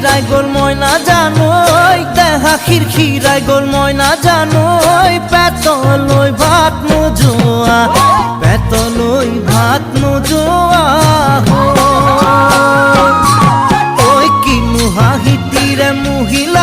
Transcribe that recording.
খিরাই গোল ময়না জানোই দেহা খিরখিরাই গোল ময়না জানোই পেতলই ভাত নোজোয়া পেতলই ভাত নোজোয়া ওই কিনু হাহিতিরে মহিলা